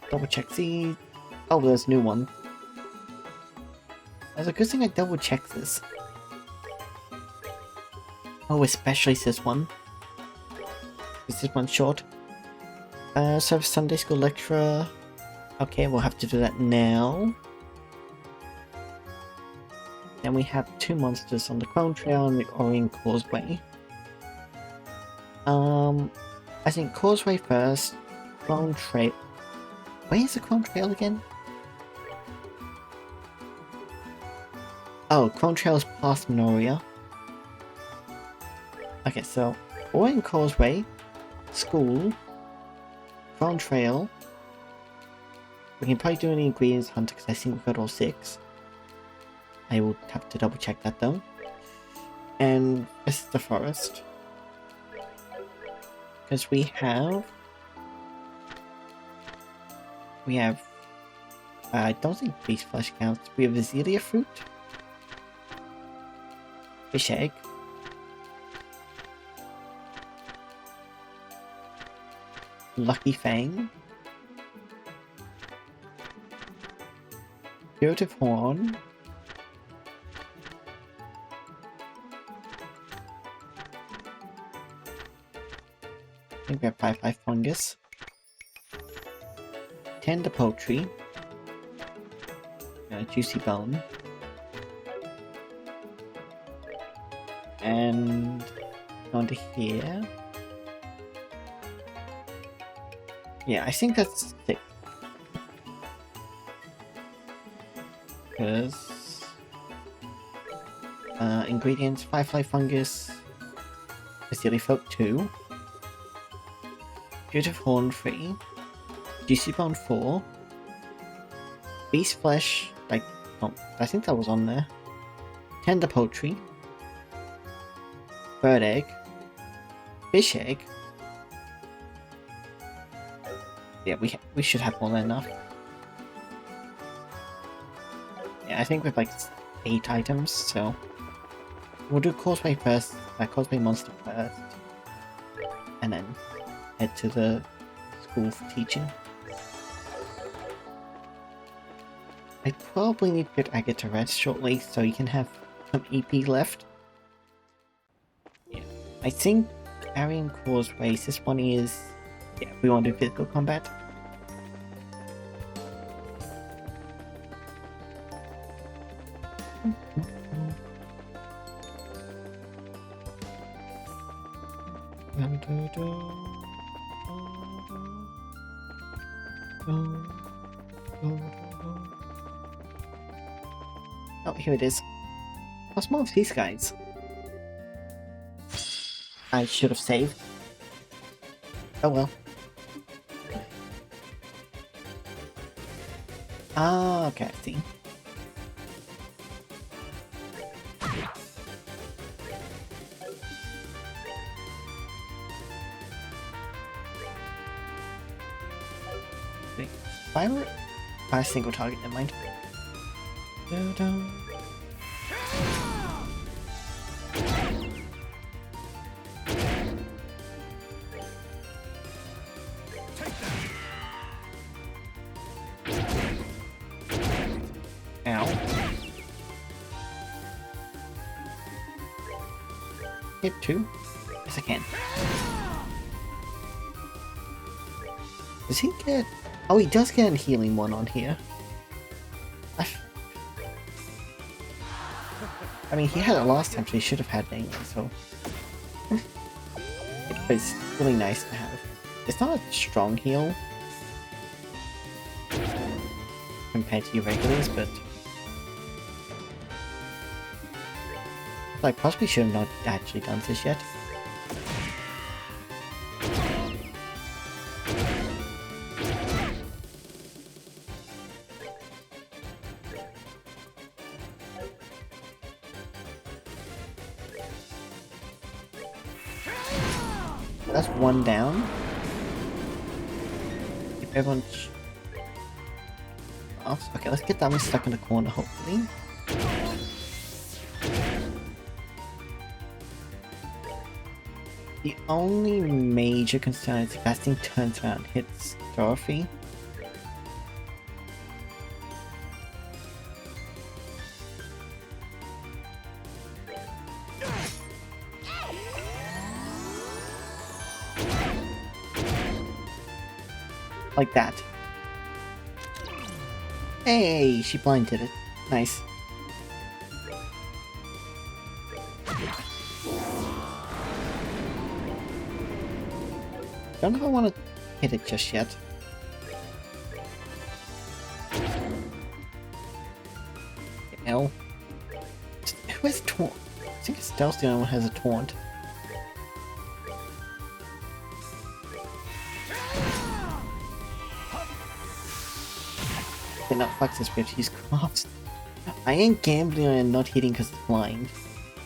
double check. See, oh, there's a new one. That's a good thing I double checked this. Oh, especially this one. Is this one short? So Sunday school lecturer. Okay, we'll have to do that now. Then we have two monsters on the Clone Trail and the Orient Causeway. I think Causeway first. Clone Trail. Where is the Clone Trail again? Oh, Clone Trail is past Minoria. Okay, so Orient Causeway, School, Clone Trail. We can probably do an ingredients hunter because I think we've got all 6. I will have to double check that though. And this is the forest. Because we have... I don't think beast flesh counts. We have Azalea fruit. Fish egg. Lucky Fang. Curative Horn. I think we have 5 fungus. Tender poultry. Juicy bone. And onto here. Yeah, I think that's 6. Because ingredients, firefly fungus, Vasily folk 2, Curative Horn 3, Juicy Bone 4, Beast Flesh, oh, I think that was on there, Tender Poultry, Bird Egg, Fish Egg. Yeah, we should have more than enough. Yeah, I think we have 8 items, so we'll do Causeway first, Causeway Monster first, and then head to the school for teaching. I probably need to get Agate to rest shortly so you can have some EP left. Yeah, I think Arian Causeways, this one is... Yeah, we want to do physical combat. Oh, here it is. What's more of these guys? I should have saved. Oh well. Ah, okay, I see. Wait, fire? A single target, never mind. Ow. Hit 2? Yes, I can. Does he get... Oh, he does get a healing one on here. I mean, he had it last time, so he should have had it anyway, so... It's really nice to have. It's not a strong heal compared to your regulars, but... I possibly should have not actually done this yet. That's one down. Keep everyone off. Okay, let's get that one stuck in the corner, hopefully. The only major concern is if that thing turns around and hits Dorothy. Like that. Hey, she blinded it. Nice. Don't know if I want to hit it just yet. L. Who has taunt? I think Stealth's the only one who has a taunt. Okay, not fuck this bitch, he's crossed. I ain't gambling and not hitting because it's blind.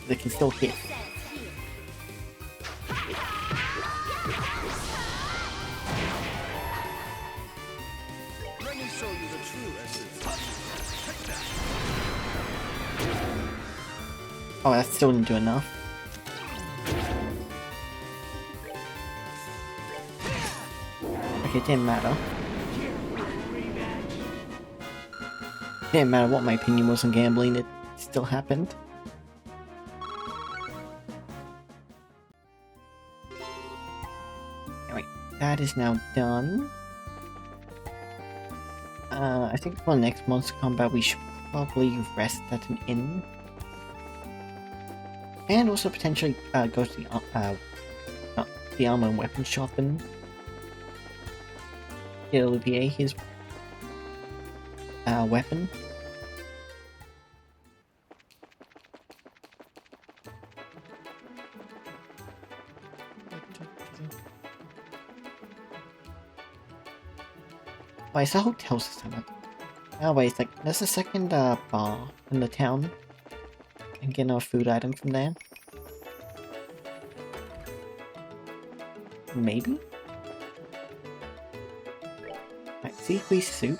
They can still hit. Let me show you the true essence. Oh, that still didn't do enough. Okay, it didn't matter. Didn't matter what my opinion was on gambling, it still happened. Anyway, that is now done. I think for next monster combat we should probably rest at an inn. And also potentially go to the armor and weapon shop and get Olivier his weapon. Why is the hotel system? Oh wait, it's like there's a second bar in the town. And get our food item from there. Maybe? Right, seaweed soup.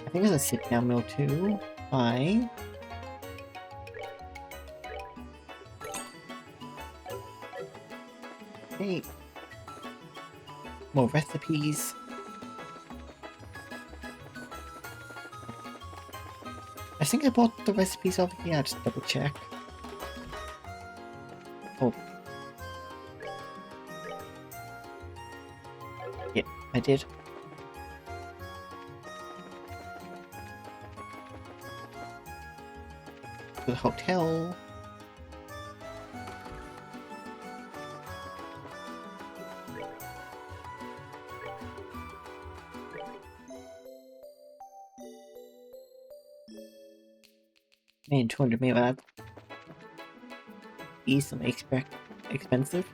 I think there's a sit-down meal too. Bye. Hey. More recipes. I think I bought the recipes over here, I'll just double check. Oh. Yeah, I did. To the hotel. Man, 200 maybe that. Easily expensive.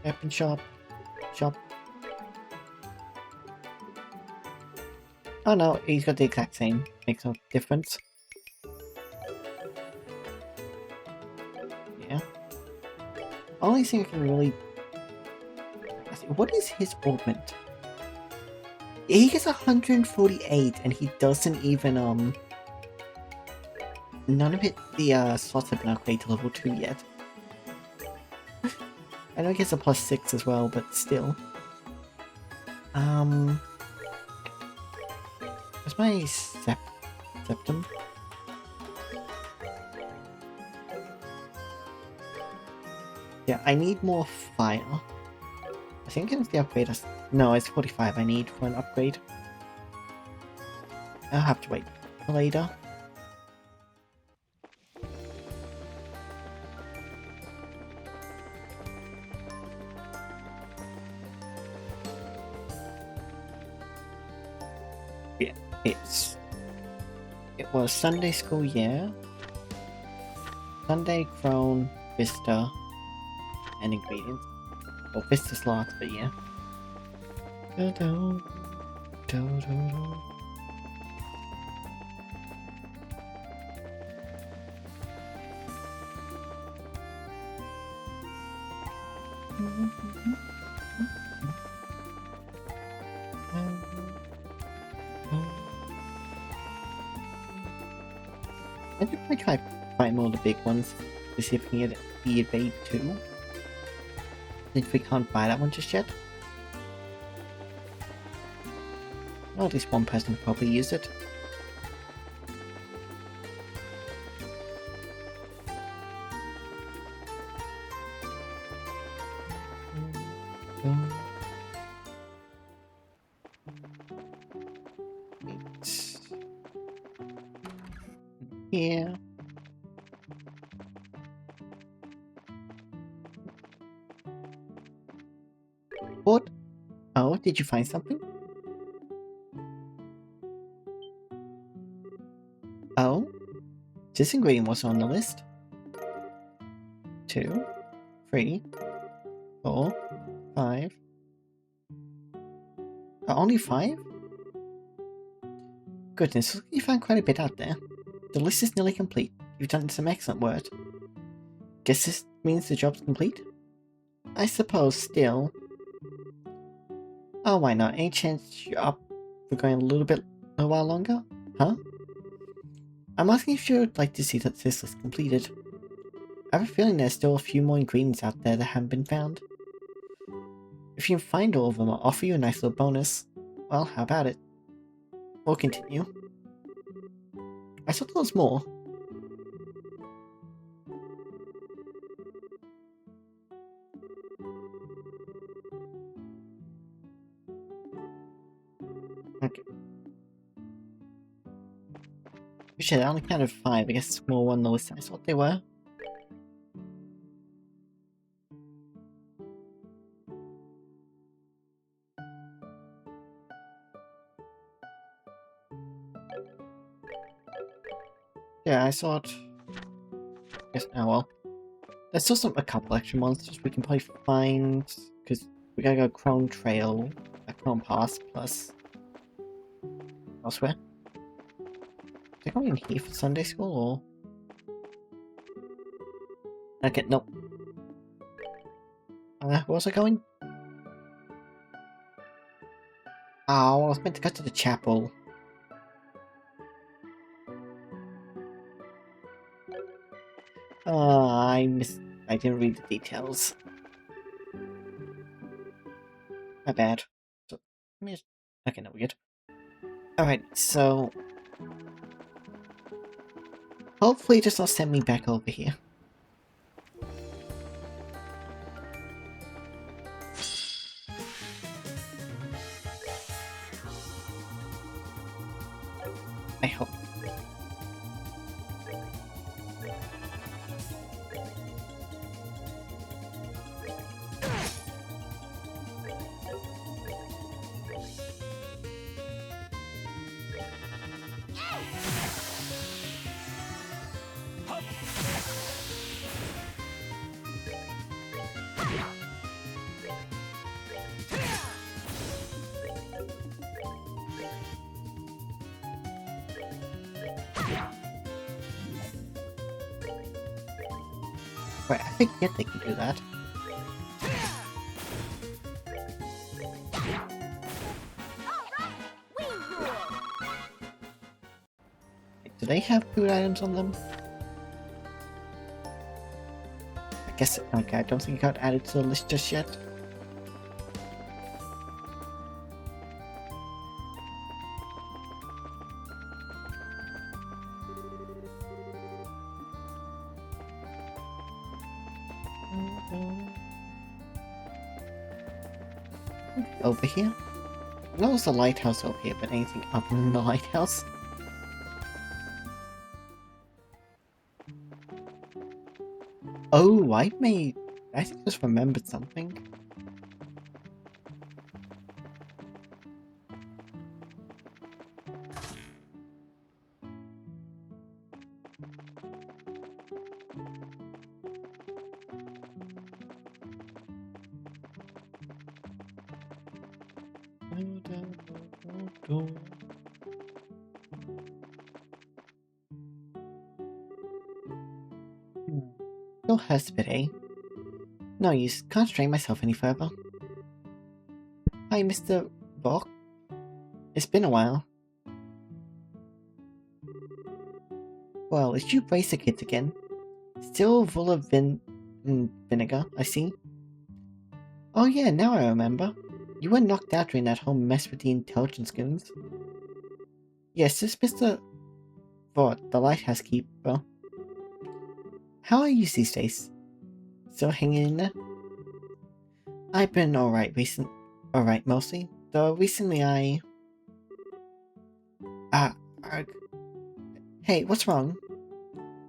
Weapon shop. Shop. Oh no, he's got the exact same. Makes no difference. Yeah. Only thing I can really... What is his augment? He gets 148 and he doesn't even, none of it, the slots have been upgraded to level 2 yet. I know he gets a +6 as well, but still. Where's my septum? Yeah, I need more fire. I think it's the upgrade. No, it's 45 I need for an upgrade. I'll have to wait for later. Yeah, it was Sunday school year. Sunday, Crone, Vista, and ingredients. Well, Vista slots, but yeah. Do-do, do-do-do. I think I try fighting all the big ones to see if we can get the evade too. If we can't buy that one just yet. Well, at least one person will probably use it. Here. What? Oh, did you find something? Oh? This ingredient was on the list. 2, 3, 4, 5. Only 5? Goodness, you found quite a bit out there. The list is nearly complete. You've done some excellent work. Guess this means the job's complete? I suppose, still. Oh, why not? Any chance you're up for going a while longer? Huh? I'm asking if you'd like to see that this list completed. I have a feeling there's still a few more ingredients out there that haven't been found. If you can find all of them, I'll offer you a nice little bonus. Well, how about it? We'll continue. I thought there was more. Okay. Shit, I only counted 5. I guess it's more on the list than I thought they were. Yeah, I thought... Yes, oh well. There's still a couple extra monsters we can probably find, because we gotta go Chrome Trail, a Chrome Pass, plus... elsewhere. Is it going in here for Sunday school, or... Okay, nope. Where was I going? Oh, I was meant to go to the chapel. Oh, I didn't read the details. My bad. So, let me just... Okay, no, we're good. Alright, so... hopefully just not send me back over here. I hope. Right, I forget they can do that. Do they have food items on them? I guess, okay, I don't think it got added to the list just yet. Over here? I know there's a lighthouse over here, but anything other than the lighthouse? Oh, I think I just remembered something. Still hurts a bit, eh? No use, can't strain myself any further. Hi, Mr. Bok. It's been a while. Well, it's you bracer kids again. Still full of vinegar, I see. Oh yeah, now I remember. You were knocked out during that whole mess with the intelligence goons. Yes, this Mr. Vought, the lighthouse keeper. How are you these days? Still hanging in there? I've been alright mostly. Though recently Ah, arg. Hey, what's wrong?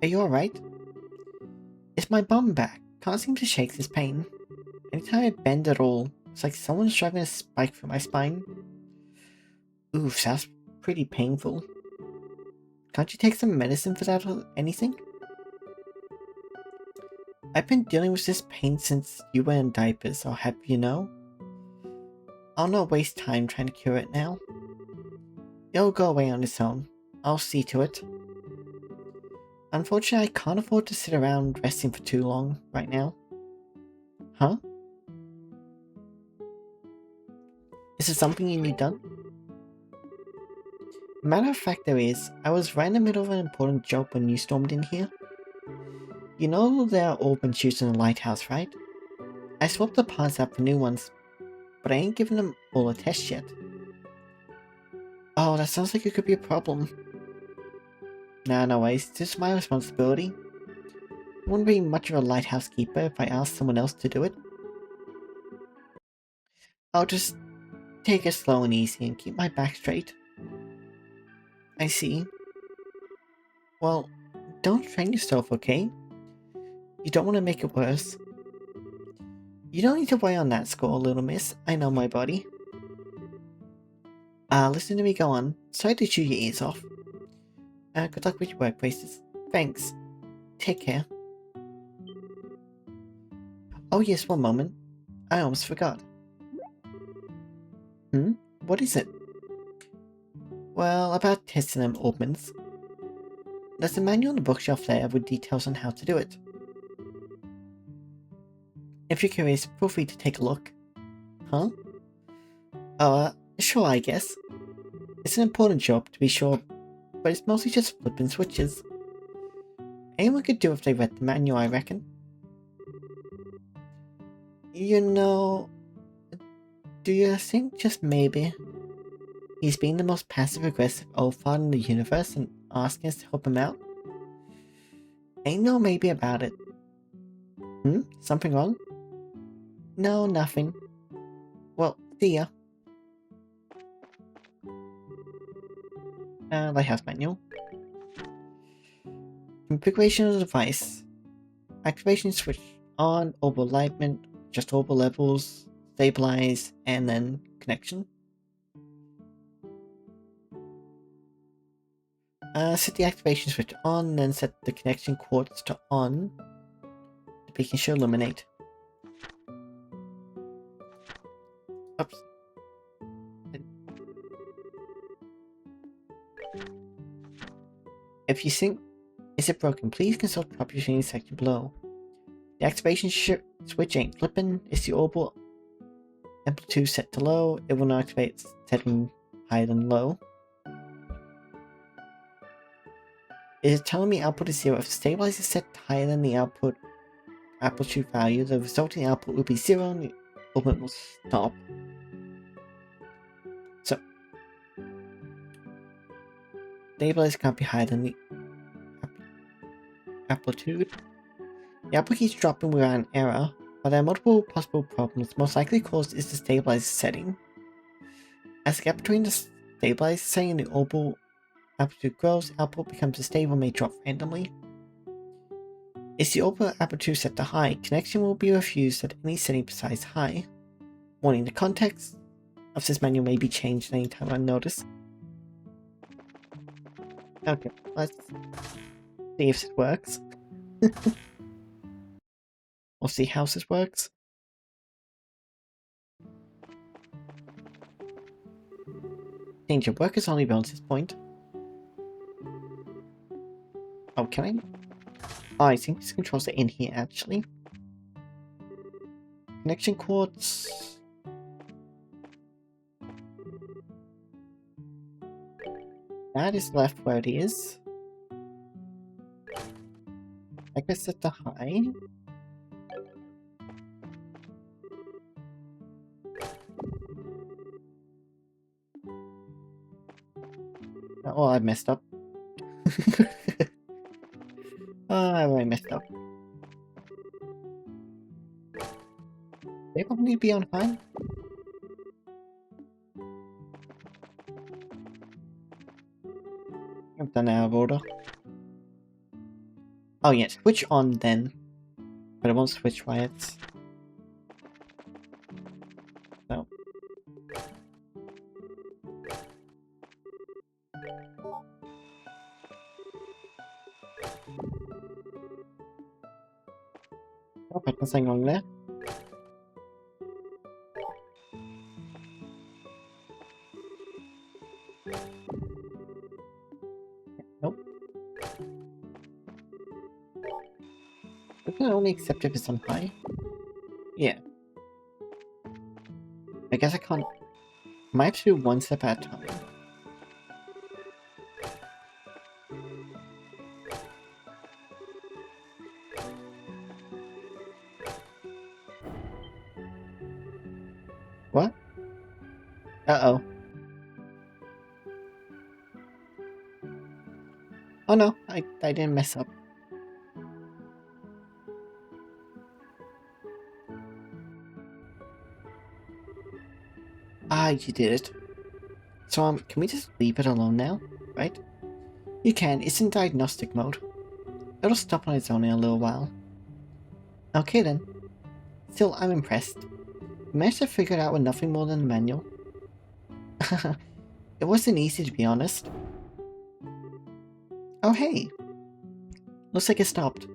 Are you alright? It's my bum back. Can't seem to shake this pain. Anytime I bend at all, it's like someone's driving a spike through my spine. Oof, that's pretty painful. Can't you take some medicine for that or anything? I've been dealing with this pain since you were in diapers, I'll have you know. I'll not waste time trying to cure it now. It'll go away on its own. I'll see to it. Unfortunately, I can't afford to sit around resting for too long right now. Huh? Is there something you need done? Matter of fact there is. I was right in the middle of an important job when you stormed in here. You know there are open shoes in the lighthouse, right? I swapped the parts out for new ones, but I ain't given them all a test yet. Oh, that sounds like it could be a problem. Nah, no worries. This is my responsibility. Wouldn't be much of a lighthouse keeper if I asked someone else to do it. I'll just take it slow and easy and keep my back straight. I see. Well, don't strain yourself, okay? You don't want to make it worse. You don't need to worry on that score, little miss. I know my body. Listen to me go on. Sorry to chew your ears off. Good luck with your work, braces. Thanks. Take care. Oh yes, one moment. I almost forgot. What is it? Well, about testing them opens. There's a manual on the bookshelf there with details on how to do it. If you're curious, feel free to take a look. Huh? Sure, I guess. It's an important job, to be sure, but it's mostly just flipping switches. Anyone could do if they read the manual, I reckon. You know, do you think just maybe he's being the most passive-aggressive old fart in the universe and asking us to help him out? Ain't no maybe about it. Something wrong? No, nothing. Well, see ya. Lighthouse manual. Configuration of the device. Activation switch on, orbital alignment, just orbital levels, stabilize, and then connection. Set the activation switch on, then set the connection quartz to on. The beacon should illuminate. Oops. If you think is it broken, please consult the troubleshooting section below. The activation switch ain't flipping. It's the orbital amplitude set to low. It will not activate setting higher than low. It is telling me output is 0. If the stabilizer is set higher than the output amplitude value, the resulting output will be 0 and the orbit will stop. So, stabilizer can't be higher than the amplitude. The output keeps dropping without an error, but there are multiple possible problems. Most likely cause is the stabilizer setting. As the gap between the stabilizer setting and the orbital amplitude grows, output becomes unstable and may drop randomly. Is the orbital amplitude set to high, connection will be refused at any setting besides high. Warning, the context of this manual may be changed anytime unnoticed. Okay, let's see if it works. Or see how this works. Change your workers only beyond this point. Oh, can I? Oh, I think these controls are in here actually. Connection quartz. That is left where it is. I guess set to high. Oh, I messed up. Oh, I really messed up. They probably be on fine. I've done out of order. Oh yeah, switch on then. But I won't switch riots. So. Oh, I can something wrong there. Nope. We can only accept if it's on high. Yeah. I guess I can't. I might have to do one step at a time. What? Uh-oh. Oh no, I didn't mess up. Ah, you did it. So, can we just leave it alone now? Right? You can, it's in diagnostic mode. It'll stop on its own in a little while. Okay then. Still, I'm impressed. You managed to figure it out with nothing more than a manual. It wasn't easy, to be honest. Oh hey! Looks like it stopped.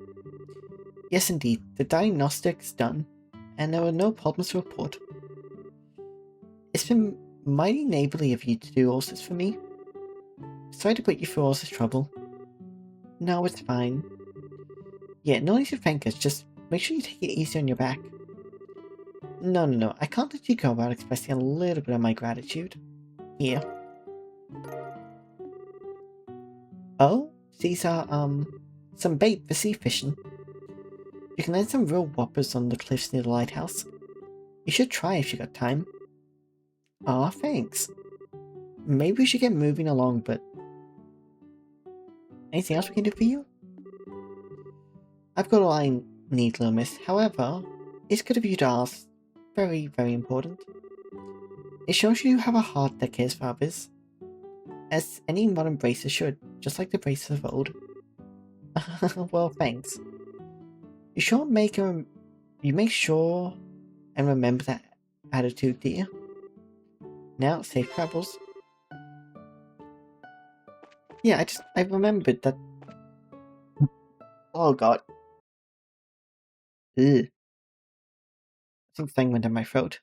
Yes indeed, the diagnostic's done, and there were no problems to report. It's been mighty neighborly of you to do all this for me. Sorry to put you through all this trouble. No, it's fine. Yeah, no need to thank us, just make sure you take it easy on your back. No, I can't let you go without expressing a little bit of my gratitude. Here. Oh, these are, some bait for sea fishing. You can land some real whoppers on the cliffs near the lighthouse. You should try if you got time. Aw, thanks. Maybe we should get moving along, but... Anything else we can do for you? I've got all I need, little miss. However, it's good of you to ask. Very, very important. It shows you have a heart that cares for others. As any modern bracer should, just like the bracers of old. Well, thanks. You make sure and remember that attitude, dear. Now, safe travels. Yeah, I remembered that. Oh god. Ugh. Something went in my throat.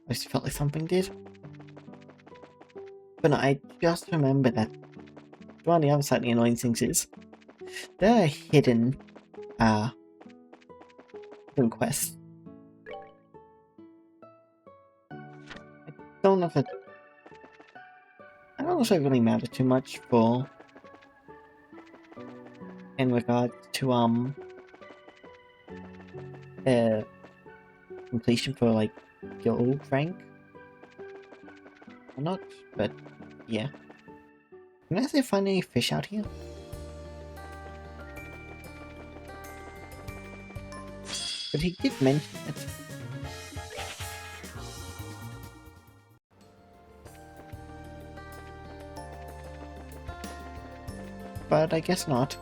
I just felt like something did. But no, I just remembered that one of the other slightly annoying things is there are hidden quests. I don't know if it really matters too much for in regards to completion for like your old rank or not, but yeah. Can I actually find any fish out here? But he did mention it. But I guess not.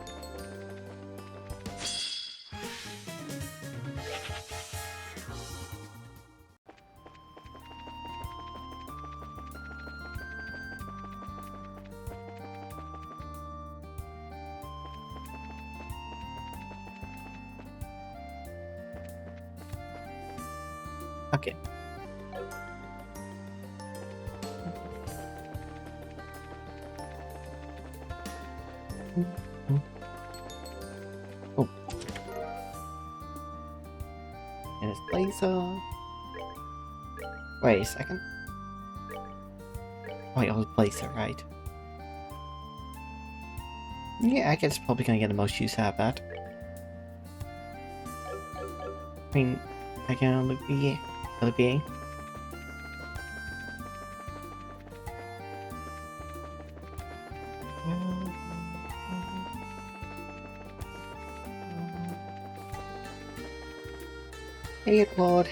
Okay. Oh. And it's laser. Wait a second. Wait, I was blazer, right? Yeah, I guess probably gonna get the most use out of that. I mean, I can only be LBA. Hey Claude,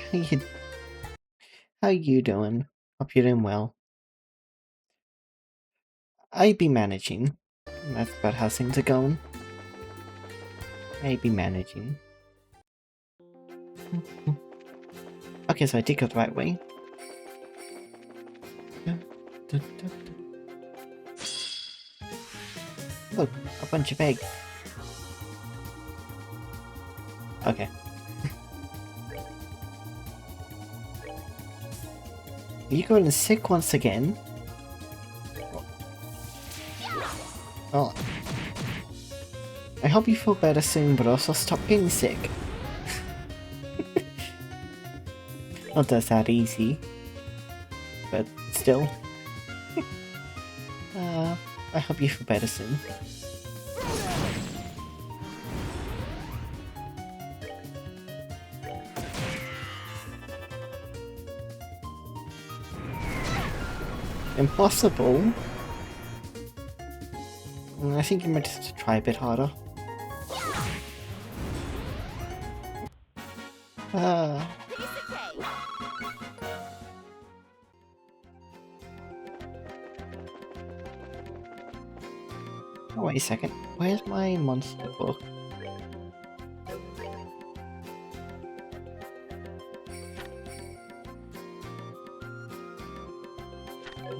how you doing? Hope you're doing well. I be managing. That's about how things are going. I be managing. Okay, so I did go the right way. Look, a bunch of eggs. Okay. Are you going sick once again? Oh. I hope you feel better soon, but also stop getting sick. Not that it's that easy. But still. I hope you feel better soon. Impossible? I think you might just have to try a bit harder. Oh, wait a second. Where's my monster book?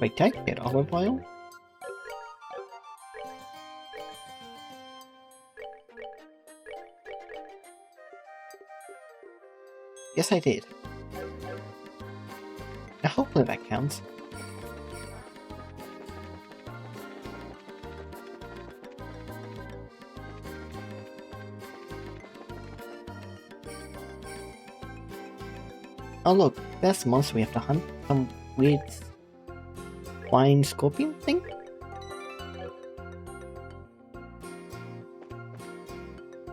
Wait, did I get olive oil? Yes, I did. Now, hopefully that counts. Oh look, that's the monster we have to hunt. Some weird flying scorpion thing?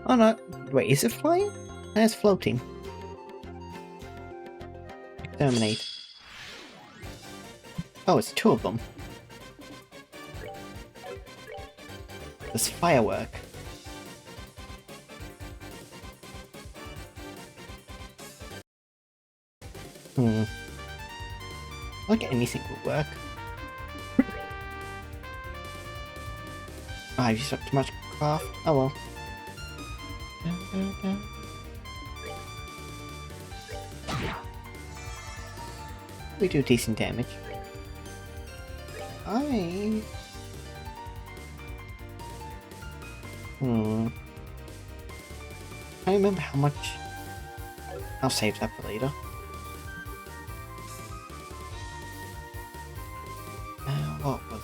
Oh no, wait, is it flying? No, it's floating. Exterminate. Oh, it's two of them. This firework. Like anything would work. I've used up too much craft. Oh well. We do decent damage. I remember how much. I'll save that for later. What was...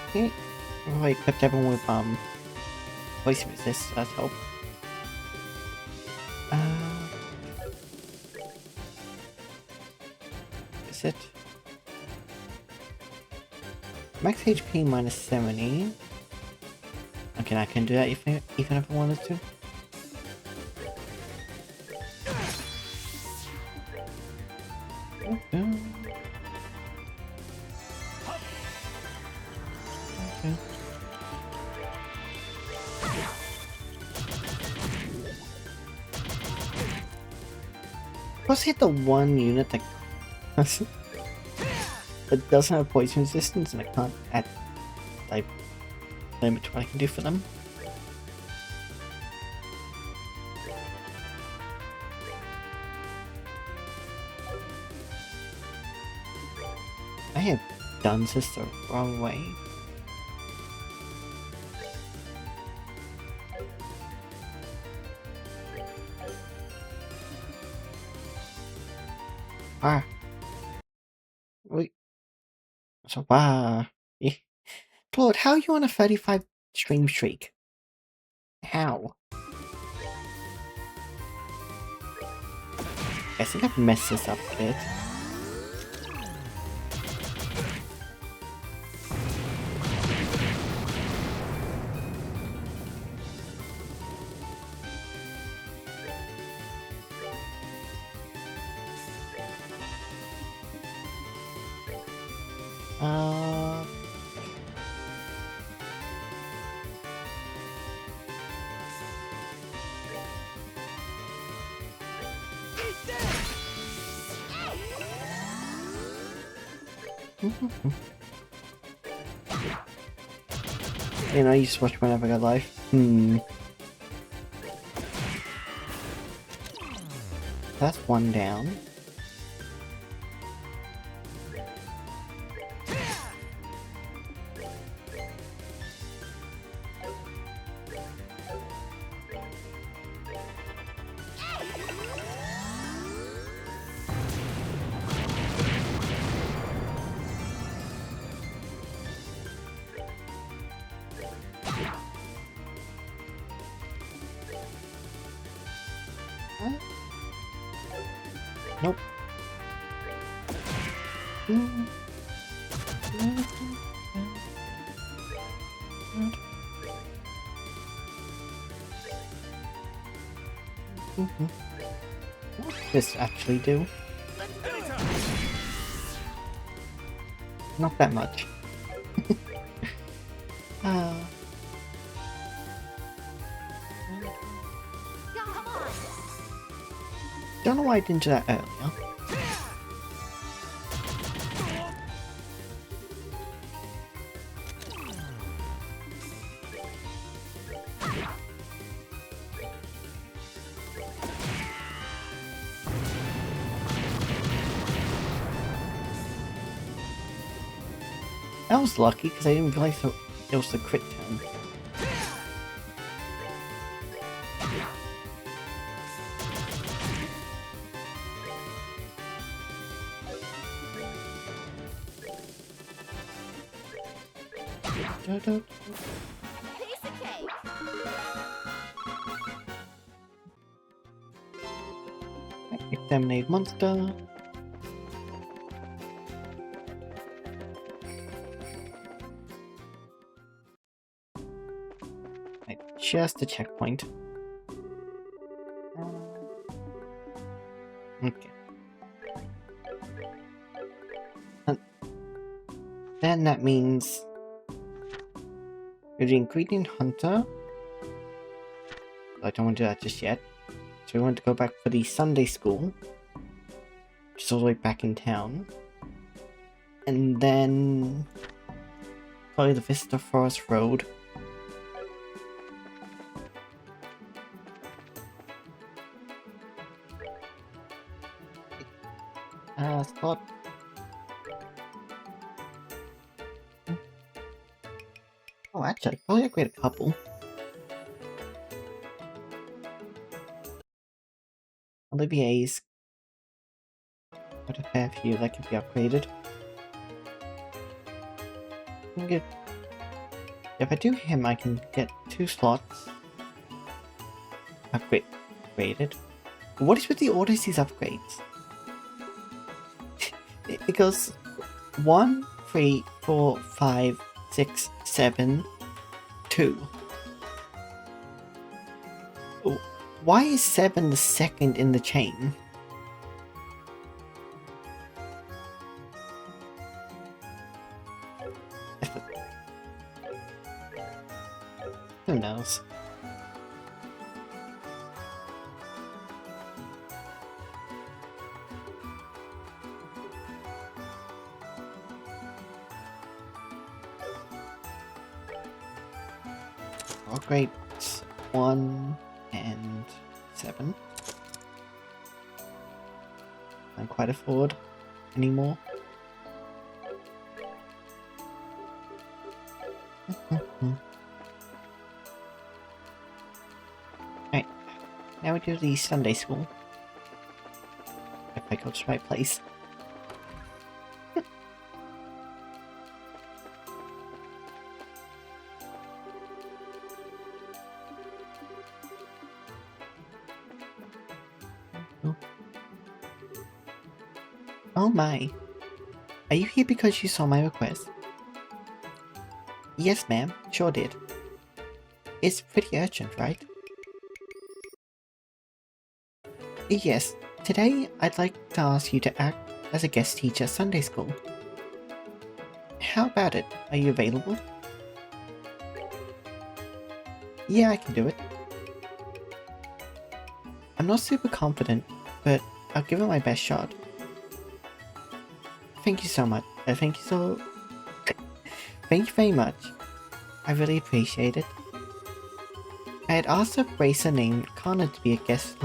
Okay. Oh, I equipped everyone with voice resist, that's help. Is it? Max HP minus 70. Okay, I can do that even if I wanted to. Okay. Plus hit the one unit that that doesn't have poison resistance, and I can't add like limit to what I can do for them. I have done this the wrong way. Ah. Wait. So, Lord, how are you on a 35 stream streak? How? I think I've messed this up a bit. You know, I used to watch whenever I got life. That's one down. Nope. What does this actually do? Not that much. Don't know why I didn't do that earlier. That was lucky because I didn't realize it was the crit turn. Piece of cake. Exterminate monster. Right, just a checkpoint. Okay. And then that means we're doing Ingredient Hunter. I don't want to do that just yet. So we want to go back for the Sunday school, which is all the way back in town. And then probably the Vista Forest Road. Slot. Oh, actually, I probably upgrade a couple. Olivier's got a fair few that could be upgraded. If I do him, I can get 2 slots upgraded. What is with the Odyssey's upgrades? It goes 1, 3, 4, 5, 6, 7, 2. Why is 7 the second in the chain? Who knows? Upgrade 1 and 7. I can't quite afford anymore. Right, now we do the Sunday school. If I go to the right place. Oh my. Are you here because you saw my request? Yes, ma'am. Sure did. It's pretty urgent, right? Yes. Today, I'd like to ask you to act as a guest teacher at Sunday school. How about it? Are you available? Yeah, I can do it. I'm not super confident, but I'll give it my best shot. Thank you so much. Thank you so... Thank you very much. I really appreciate it. I had asked a bracer named Connor to be a guest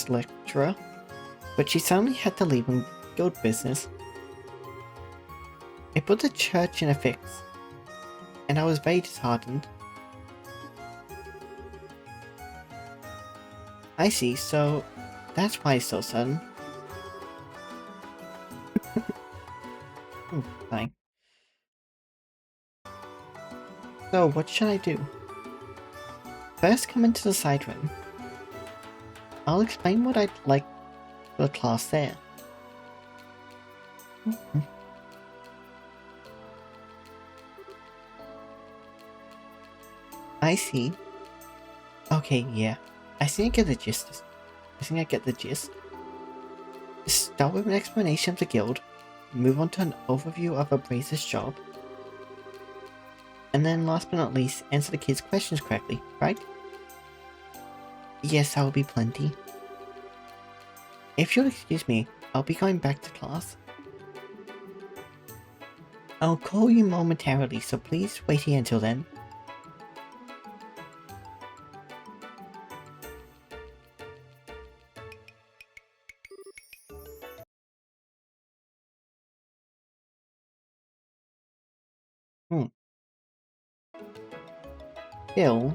lecturer, but she suddenly had to leave on guild business. It put the church in a fix, and I was very disheartened. I see, so that's why it's so sudden. Fine. So, what should I do? First, come into the side room. I'll explain what I'd like for the class there. I see. Okay, yeah. I think I get the gist. Start with an explanation of the guild, move on to an overview of a bracer's job, and then last but not least, answer the kids' questions correctly, right? Yes, that will be plenty. If you'll excuse me, I'll be going back to class. I'll call you momentarily, so please wait here until then. Still,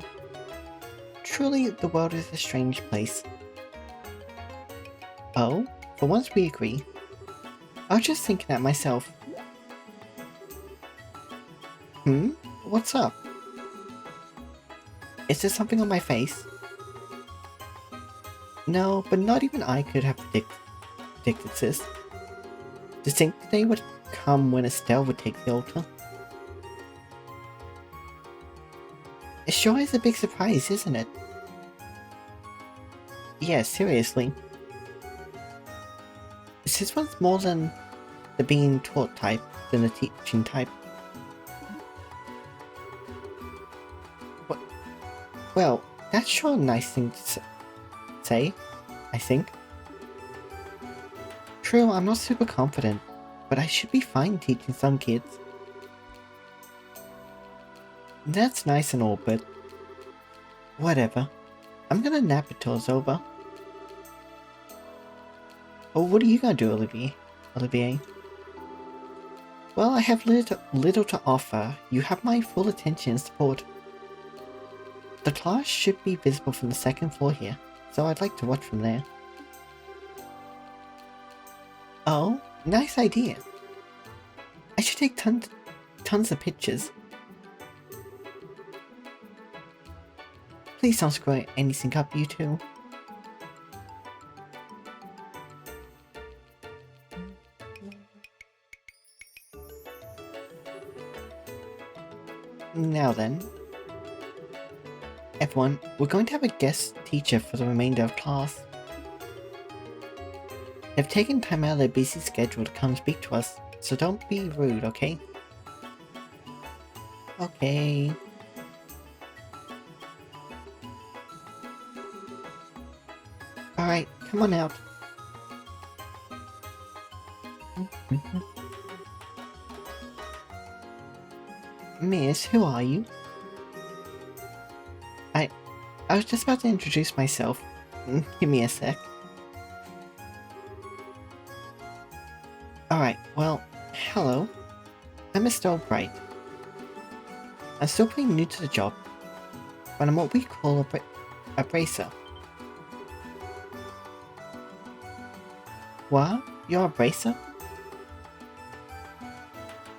truly the world is a strange place. Oh, for once we agree. I was just thinking that myself. What's up? Is there something on my face? No, but not even I could have predicted this. To think the day would come when Estelle would take the altar. It sure is a big surprise, isn't it? Yeah, seriously. This one's more than the being taught type than the teaching type. Well, that's sure a nice thing to say, I think. True, I'm not super confident, but I should be fine teaching some kids. That's nice and all, but whatever. I'm gonna nap until it's over. Oh, what are you gonna do, Olivier? Well, I have little to offer. You have my full attention and support. The class should be visible from the second floor here, so I'd like to watch from there. Oh, nice idea. I should take tons of pictures. Please don't screw anything up, you two. Now then, everyone, we're going to have a guest teacher for the remainder of class. They've taken time out of their busy schedule to come speak to us, so don't be rude, okay? Okay. Alright, come on out. Miss, who are you? I was just about to introduce myself. Give me a sec. Alright, well, hello. I'm Mr. Albright. I'm still pretty new to the job, but I'm what we call a bracer. What? You're a bracer?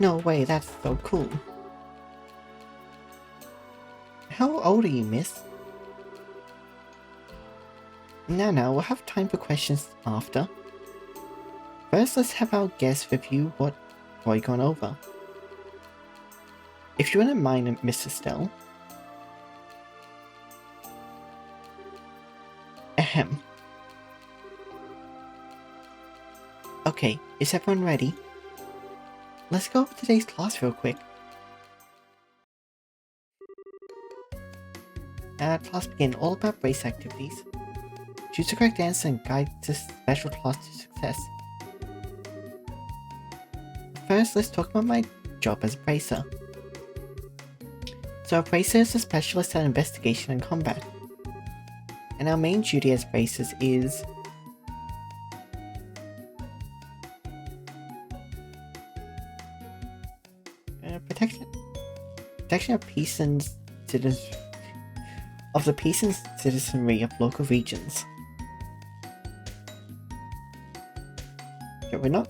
No way, that's so cool. How old are you, miss? No, we'll have time for questions after. First, let's have our guests review what Roy gone over. If you wouldn't mind, Miss Estelle. Ahem. Okay, is everyone ready? Let's go over today's class real quick. Class begin all about race activities. Choose the correct answer and guide this special class to success. first, let's talk about my job as a bracer. So a bracer is a specialist at investigation and combat. And our main duty as bracers is protection of peace and the peace and citizenry of local regions. Get we not?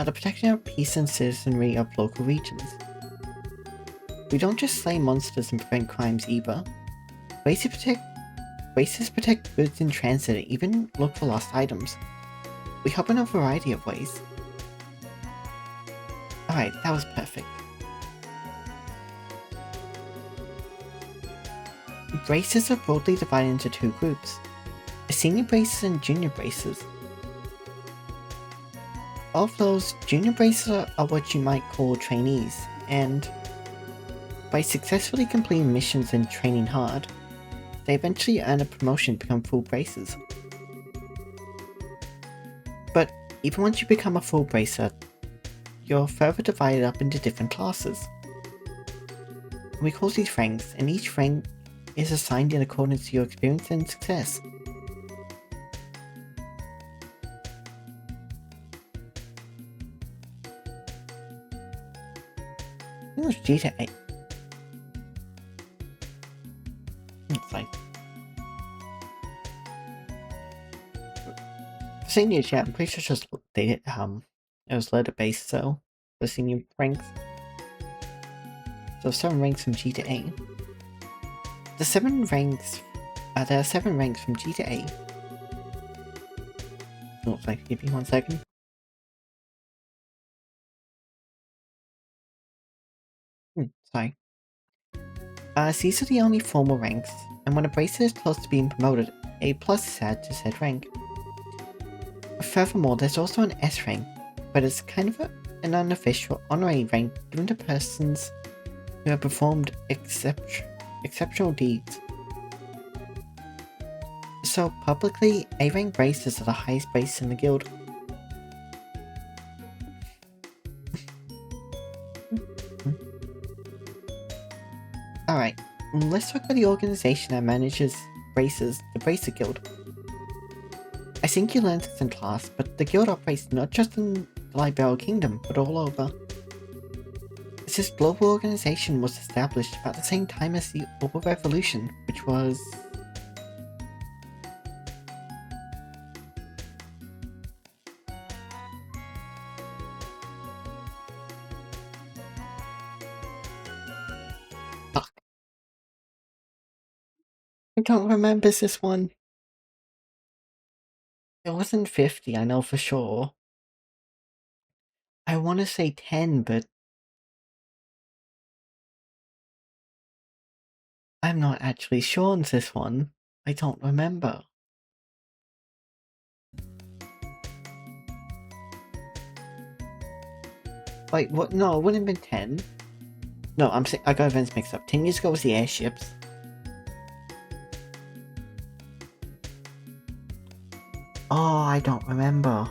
The protection of peace and citizenry of local regions. We don't just slay monsters and prevent crimes either. Racers protect goods in transit and even look for lost items. We help in a variety of ways. Alright, that was perfect. Bracers are broadly divided into two groups: senior bracers and junior bracers. Of those, junior bracers are what you might call trainees, and by successfully completing missions and training hard, they eventually earn a promotion to become full bracers. But even once you become a full bracer, you're further divided up into different classes. We call these ranks, and each rank is assigned in accordance to your experience and success. I think it was G to 8. It's fine. For seniors, yeah, I'm pretty sure just they it was letter based, so the senior ranks. So 7 ranks from G to A. There are 7 ranks from G to A. Oh, sorry, give me 1 second. Sorry. These are the only formal ranks, and when a bracer is close to being promoted, A+ is added to said rank. Furthermore, there's also an S rank, but it's kind of an unofficial honorary rank given to persons who have performed exceptional deeds. So publicly, A rank bracers are the highest bracer in the guild. Alright, let's talk about the organization that manages bracers, the Bracer Guild. I think you learned this in class, but the guild operates not just in the Liberal Kingdom, but all over. This global organization was established about the same time as the Orbital Revolution, which was... Fuck. I don't remember this one. It wasn't 50, I know for sure. I want to say 10, but... I'm not actually sure on this one. I don't remember. Wait, what? No, it wouldn't have been 10. No, I got events mixed up. 10 years ago was the airships. Oh, I don't remember.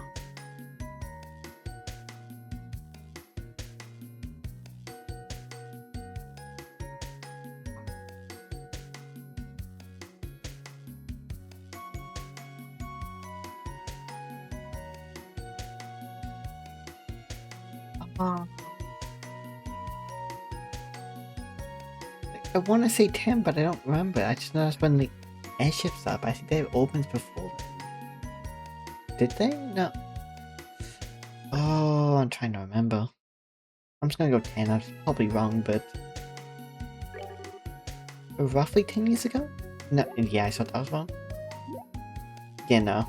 I want to say 10, but I don't remember. I just noticed when the airships up. I think they opened before. Did they? No. Oh, I'm trying to remember. I'm just gonna go 10. I was probably wrong, but... Roughly 10 years ago? No, yeah, I thought that was wrong. Yeah, no.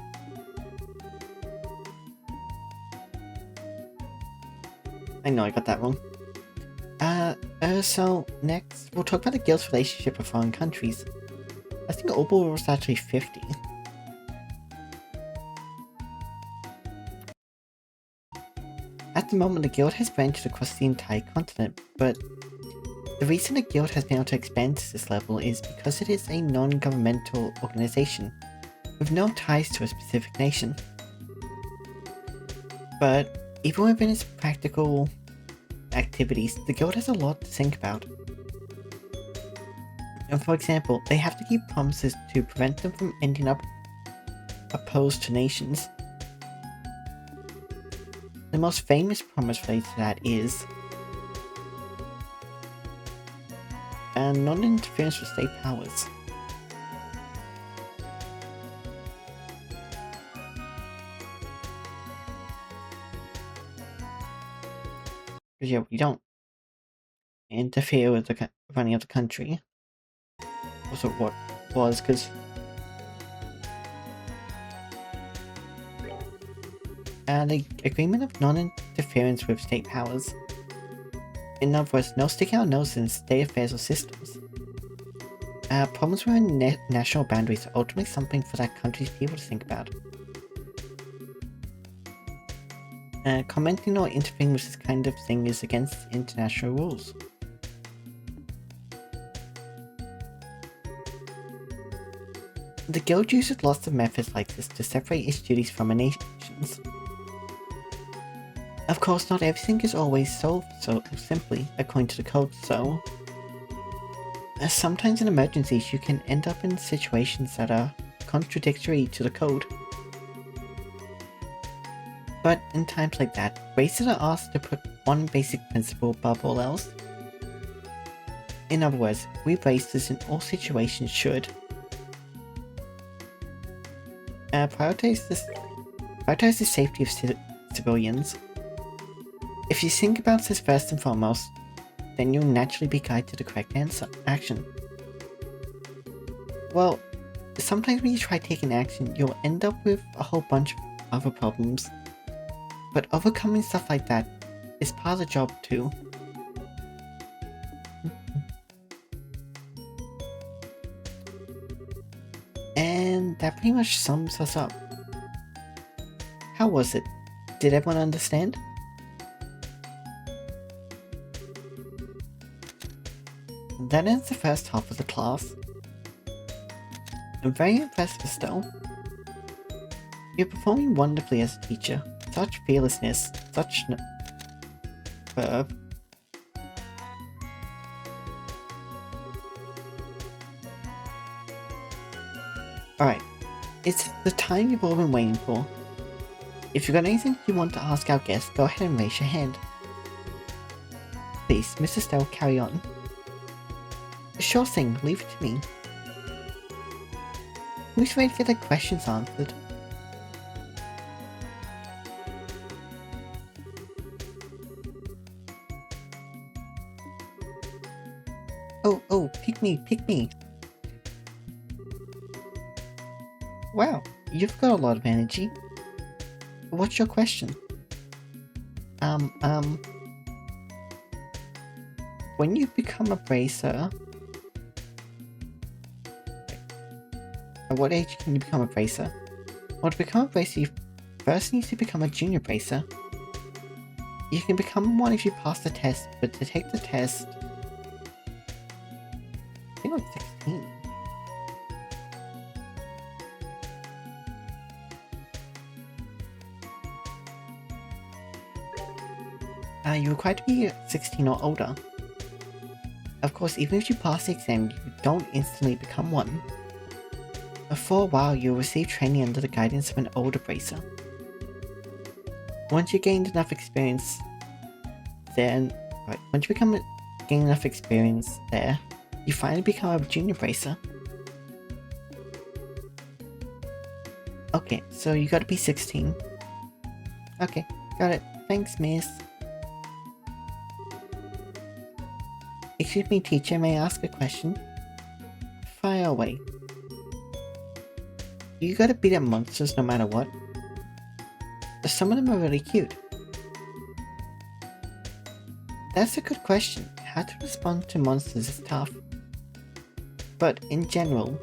I know I got that wrong. So next, we'll talk about the guild's relationship with foreign countries. I think Opal was actually 50. At the moment, the guild has branched across the entire continent, but the reason the guild has been able to expand to this level is because it is a non-governmental organization, with no ties to a specific nation. But even within its practical activities, the guild has a lot to think about. And for example, they have to keep promises to prevent them from ending up opposed to nations. The most famous promise related to that is non-interference with state powers. Because yeah, we don't interfere with the running of the country. Also, what was because the agreement of non-interference with state powers. In other words, no sticking our nose in state affairs or systems. Problems within national boundaries are ultimately something for that country's people to think about. Commenting or interfering with this kind of thing is against international rules. The guild uses lots of methods like this to separate its duties from a nation's. Of course, not everything is always solved so simply according to the code, so sometimes in emergencies you can end up in situations that are contradictory to the code. But in times like that, racers are asked to put one basic principle above all else. In other words, we racers in all situations should prioritize the safety of civilians. If you think about this first and foremost, then you'll naturally be guided to the correct action. Well, sometimes when you try taking action, you'll end up with a whole bunch of other problems. But overcoming stuff like that is part of the job too. And that pretty much sums us up. How was it? Did everyone understand? That ends the first half of the class. I'm very impressed, Estelle. You're performing wonderfully as a teacher. Such fearlessness, such verb. Alright, it's the time you've all been waiting for. If you've got anything you want to ask our guests, go ahead and raise your hand. Please, Mr. Estelle, carry on. Sure thing, leave it to me. Who's ready to get their questions answered? Oh, pick me. Wow, you've got a lot of energy. What's your question? When you become a bracer... At what age can you become a bracer? Well, to become a bracer, you first need to become a junior bracer. You can become one if you pass the test, but to take the test... I think I'm 16. You're required to be 16 or older. Of course, even if you pass the exam, you don't instantly become one. For a while, you'll receive training under the guidance of an older bracer. Once you gain enough experience, gain enough experience there, you finally become a junior bracer. Okay, so you gotta be 16. Okay, got it. Thanks, miss. Excuse me, teacher, may I ask a question? Fire away. You gotta beat up monsters no matter what. Some of them are really cute. That's a good question. How to respond to monsters is tough. But in general,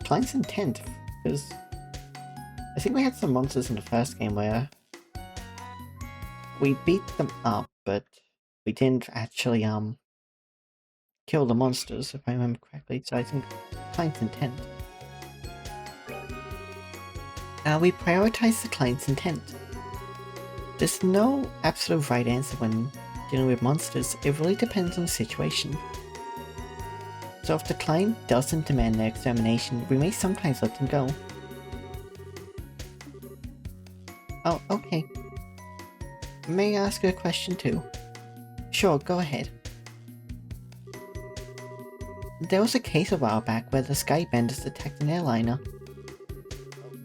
planning's intent, because I think we had some monsters in the first game where we beat them up, but we didn't actually kill the monsters, if I remember correctly. So I think client's intent. We prioritize the client's intent. There's no absolute right answer when dealing with monsters. It really depends on the situation. So if the client doesn't demand their extermination, we may sometimes let them go. Oh, okay. May I ask you a question too? Sure, go ahead. There was a case a while back where the Skybenders attacked an airliner.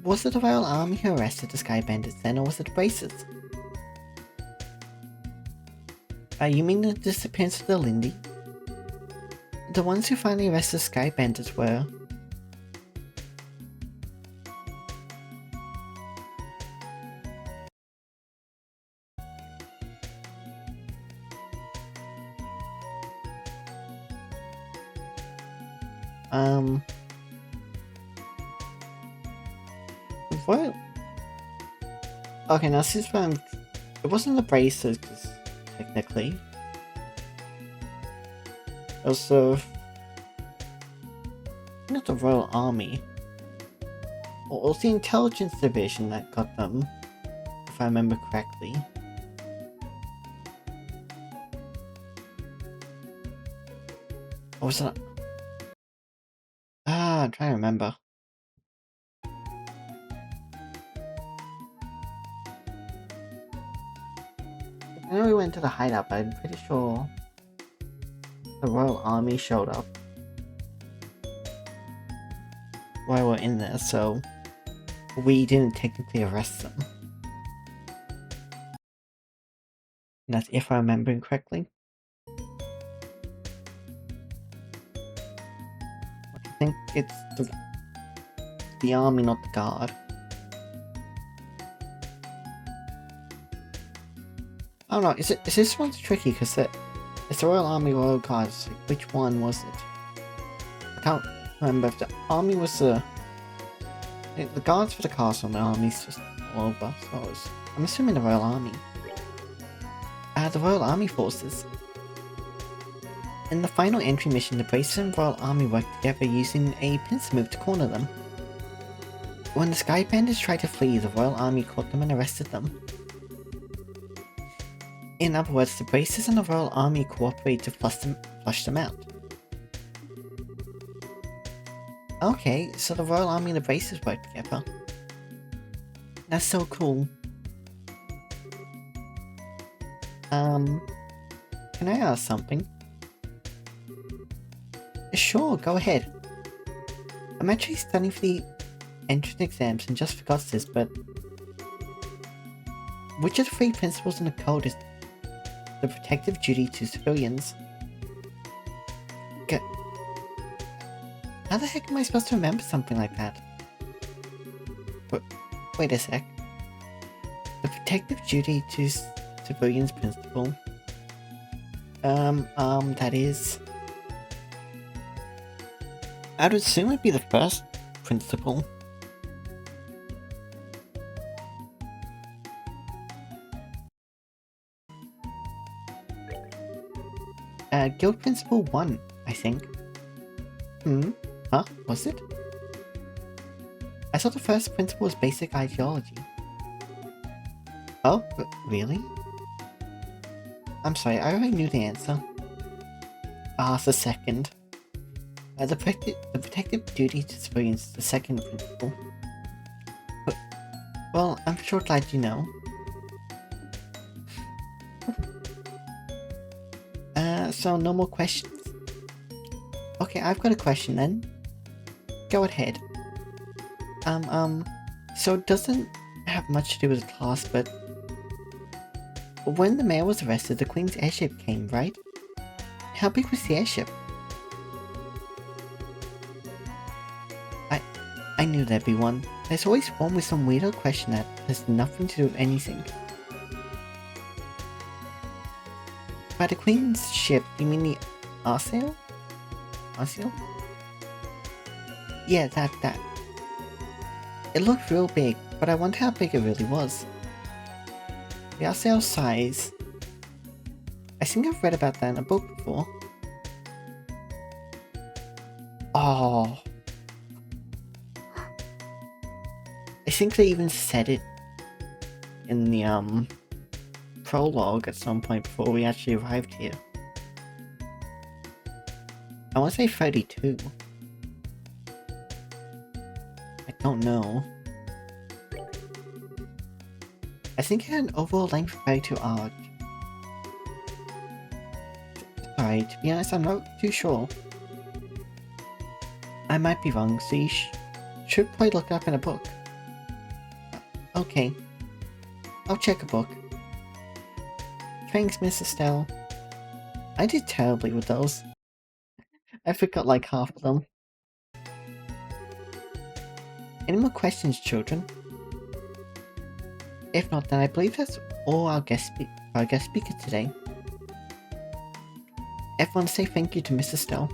Was it the Royal Army who arrested the Skybenders then, or was it the Bracers? You mean the disappearance of the Lindy? The ones who finally arrested the Skybenders were... What? Okay, now since it wasn't the Bracers, because technically. It was not the Royal Army. Or it was the Intelligence Division that got them, if I remember correctly. Or was it... I'm trying to remember. I know we went to the hideout, but I'm pretty sure the Royal Army showed up while we're in there, so we didn't technically arrest them. That's if I'm remembering correctly. I think it's the army, not the guard. I don't know, is this one's tricky because it's the Royal Army, Royal Guards. Like, which one was it? I can't remember if the army was the guards for the castle and the army's just all over. So I'm assuming the Royal Army. The Royal Army forces. In the final entry mission, the Bracers and Royal Army worked together using a pincer move to corner them. When the Skybenders tried to flee, the Royal Army caught them and arrested them. In other words, the Bracers and the Royal Army cooperated to flush them out. Okay, so the Royal Army and the Bracers worked together. That's so cool. Can I ask something? Sure, go ahead. I'm actually studying for the entrance exams and just forgot this, but which of the 3 principles in the code is the protective duty to civilians? How the heck am I supposed to remember something like that? Wait a sec. The protective duty to civilians principle. That is... I would assume it'd be the first principle. Guild Principle 1, I think. Huh? Was it? I thought the first principle was basic ideology. Oh, really? I'm sorry, I already knew the answer. It's the second. The protective duty to civilians is the second principle. But, well, I'm sure glad you know. So no more questions? Okay, I've got a question then. Go ahead. So it doesn't have much to do with the class, but when the mayor was arrested, the Queen's airship came, right? How big was the airship? I knew there'd be one. There's always one with some weirdo question that has nothing to do with anything. By the Queen's ship, you mean the Arsail? Arsail? Yeah, that. It looked real big, but I wonder how big it really was. The Arsail's size... I think I've read about that in a book before. Oh, I think they even said it in the prologue at some point before we actually arrived here. I want to say 32. I don't know. I think it had an overall length of 32 arc. Sorry, to be honest, I'm not too sure. I might be wrong, so you should probably look it up in a book. Okay. I'll check a book. Thanks, Miss Estelle. I did terribly with those. I forgot like half of them. Any more questions, children? If not, then I believe that's all our guest speaker today. Everyone say thank you to Miss Estelle.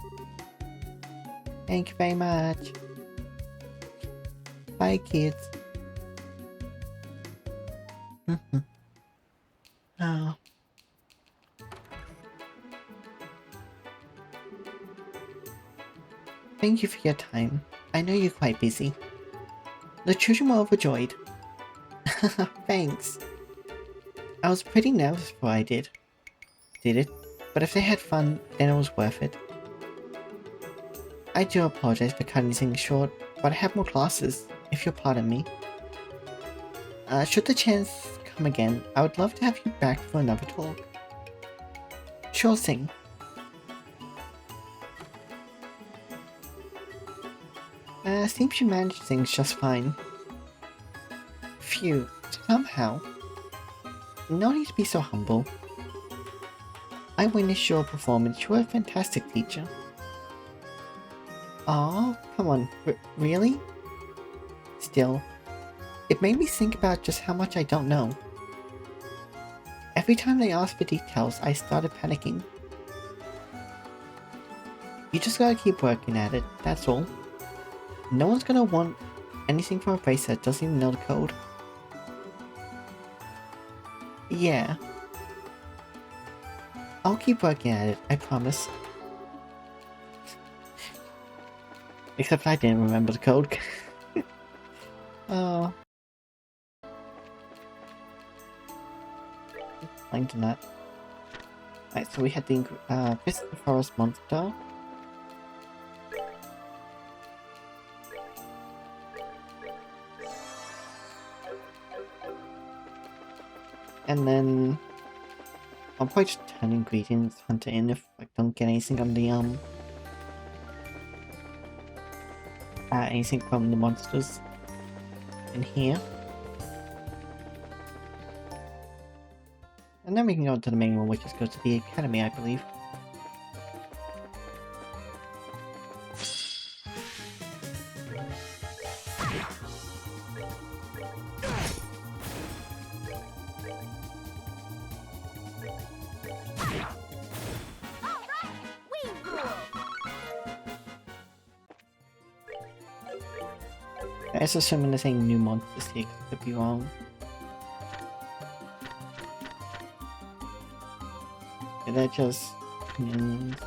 Thank you very much. Bye, kids. Oh. Thank you for your time. I know you're quite busy. The children were overjoyed. Thanks. I was pretty nervous before I did it, but if they had fun, then it was worth it. I do apologize for cutting things short, but I have more classes, if you'll pardon me. Should the chance come again, I would love to have you back for another talk. Sure thing. Seems you managed things just fine. Phew, somehow. No need to be so humble. I witnessed your performance. You were a fantastic teacher. Aw, come on, really? Still, it made me think about just how much I don't know. Every time they asked for details, I started panicking. You just gotta keep working at it, that's all. No one's gonna want anything from a place that doesn't even know the code. Yeah. I'll keep working at it, I promise. Except I didn't remember the code. Oh. Linked in that. Right, so we had the visit the forest monster. And then I'll probably just turn ingredients hunter in if I don't get anything on the anything from the monsters in here. And then we can go into the main one, which is go to the academy, I believe. I was assuming there's any new monsters here, could be wrong. Yeah, they're just minions.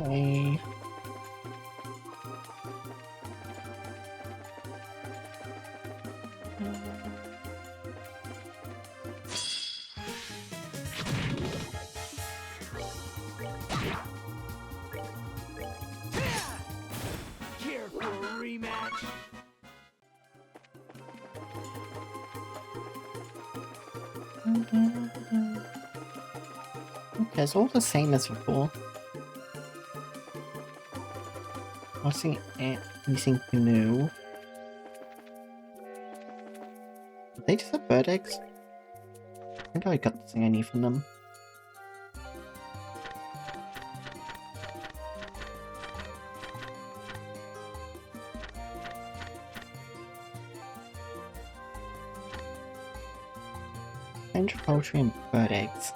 Okay. Care for a rematch? Okay, it's all the same as before. I don't see anything new. Did they just have bird eggs? I think I got the thing I need from them. Enter poultry and bird eggs.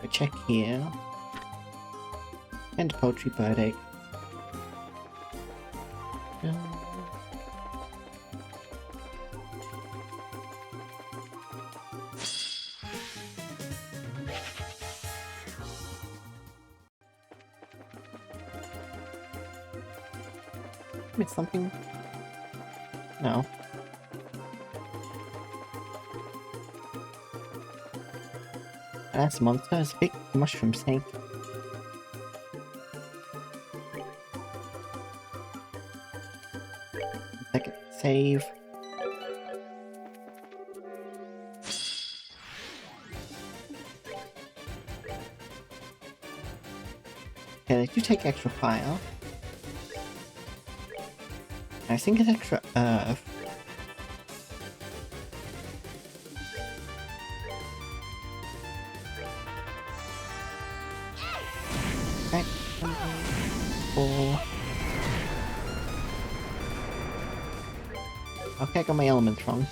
Go check here. Enter poultry, bird egg. miss something? No. That's a monster. It's a big mushroom snake. Second save. Okay, they do take extra fire. I think it's extra earth. Okay. 4. Okay, I got my elements wrong.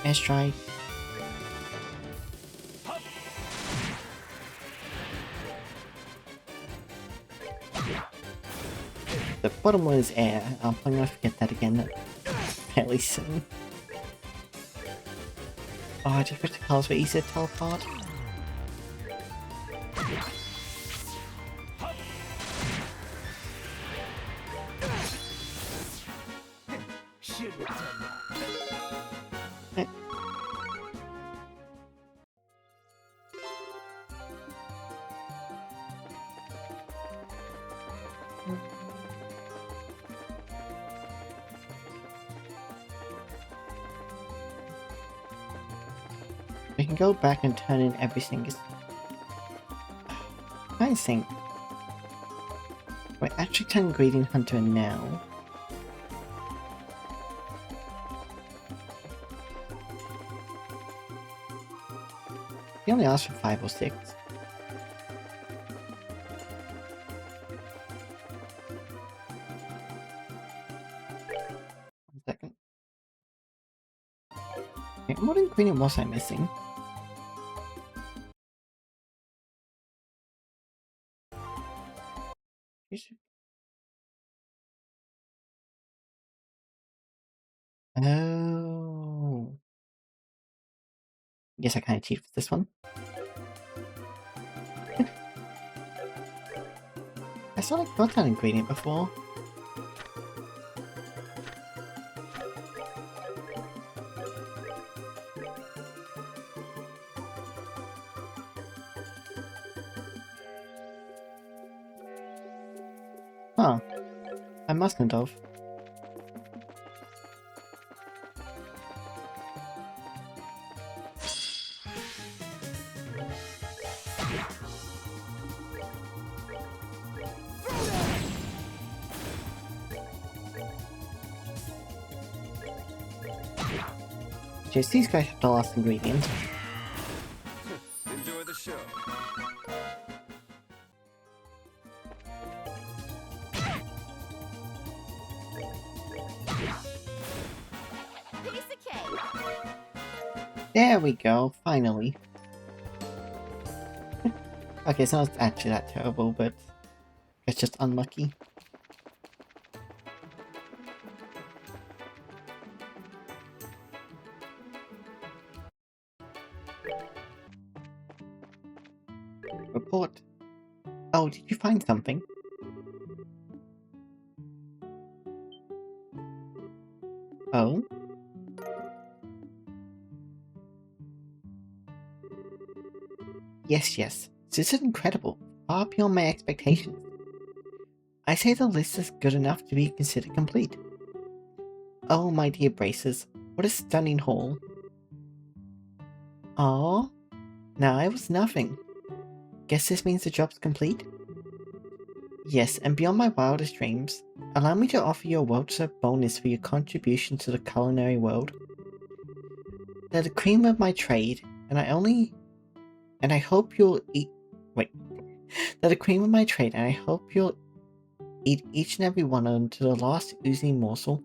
Airstrike. The bottom one is air. I'm gonna forget that again fairly soon. Oh, I just wish the colors were easier to tell apart. We can go back and turn in everything. I think. Wait, actually turn Ingredient Hunter now. He only asked for 5 or 6. One second. Okay, what ingredient was I missing? Oh. Yes, I kind of cheated for this one. I thought I got that ingredient before. Huh. I mustn't have. Just these guys have the last ingredient. Enjoy the show. Piece of cake. There we go, finally. Okay, it's not actually that terrible, but it's just unlucky. Report. Oh, did you find something? Oh? Yes, yes. This is incredible. Far beyond my expectations. I say the list is good enough to be considered complete. Oh, my dear Braces, what a stunning haul. Oh, now I was nothing. Guess this means the job's complete? Yes, and beyond my wildest dreams, allow me to offer you a well-deserved bonus for your contribution to the culinary world. They're the cream of my trade, and I hope you'll eat. Wait. They're the cream of my trade, and I hope you'll eat each and every one of them to the last oozing morsel.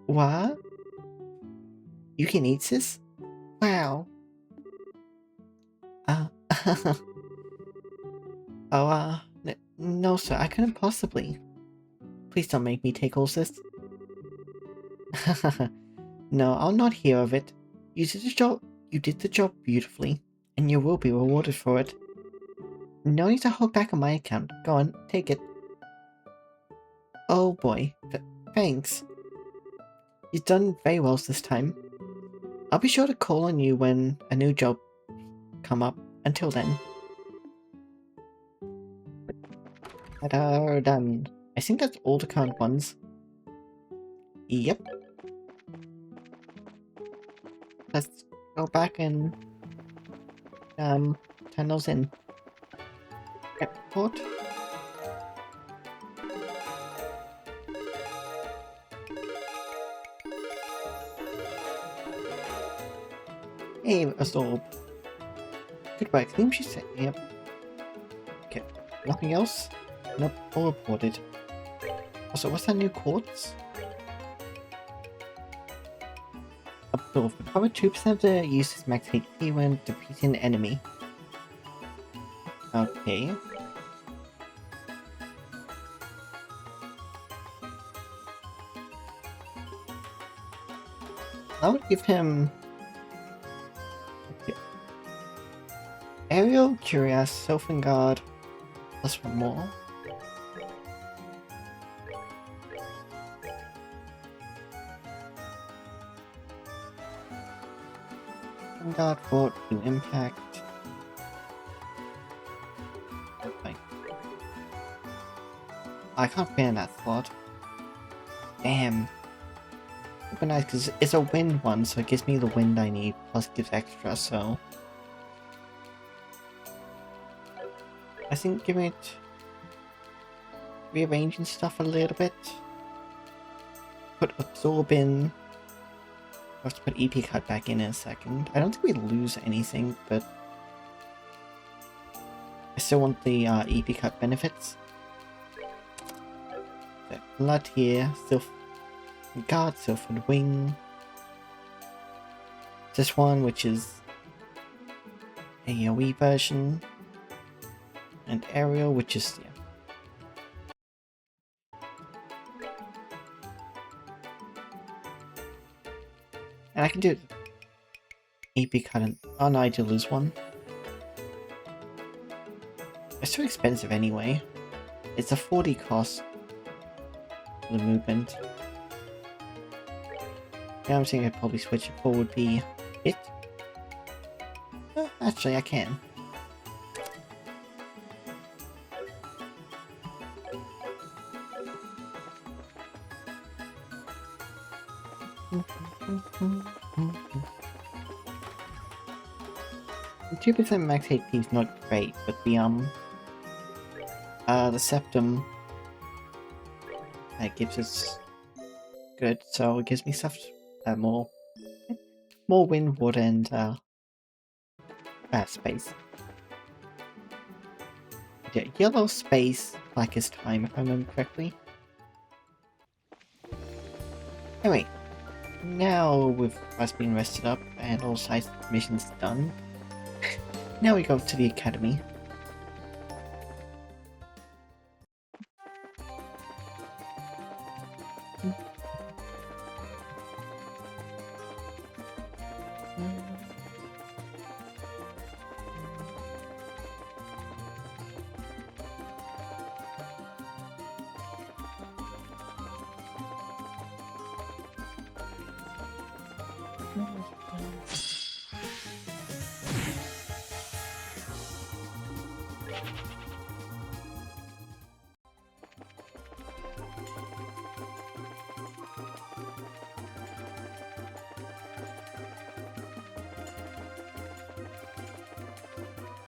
What? You can eat this? Wow. No, sir, I couldn't possibly. Please don't make me take all this. No, I'll not hear of it. You did the job beautifully, and you will be rewarded for it. No need to hold back on my account. Go on, take it. Oh boy, thanks. You've done very well this time. I'll be sure to call on you when a new job come up. Until then. Ta-da, done. I think that's all the current ones. Yep. Let's go back and turn those in. Airport. Hey, Absorb. Good work, team, she said. Yep. Okay, nothing else? Nope, all reported. Also, what's that new quartz? Absorb. Recover 2% of the user's max HP when defeating an enemy. Okay. I would give him... Aerial, Curious, Sylvan Guard, plus one more. Sylvan Guard, Fort, Blue Impact. Okay. I can't ban that slot. Damn. But nice, because it's a wind one, so it gives me the wind I need, plus gives extra, so... I think giving it... rearranging stuff a little bit. Put Absorb in. I have to put EP Cut back in a second. I don't think we lose anything, but... I still want the EP Cut benefits. So, Blood here, Sylph... Guard, Sylphan Wing. This one, which is... a AoE version. And Aerial, which is, yeah. And I can do EP cut and... oh no, I did lose one. It's too expensive anyway. It's a 40 cost for the movement. Yeah, I'm thinking I'd probably switch it forward be it. Actually, I can. The 2% max HP is not great, but the septum gives us good, so it gives me stuff more wind, water, and space. Yeah, yellow space, black is time, if I remember correctly. Anyway. Now, with us being rested up and all side missions done, now we go to the academy.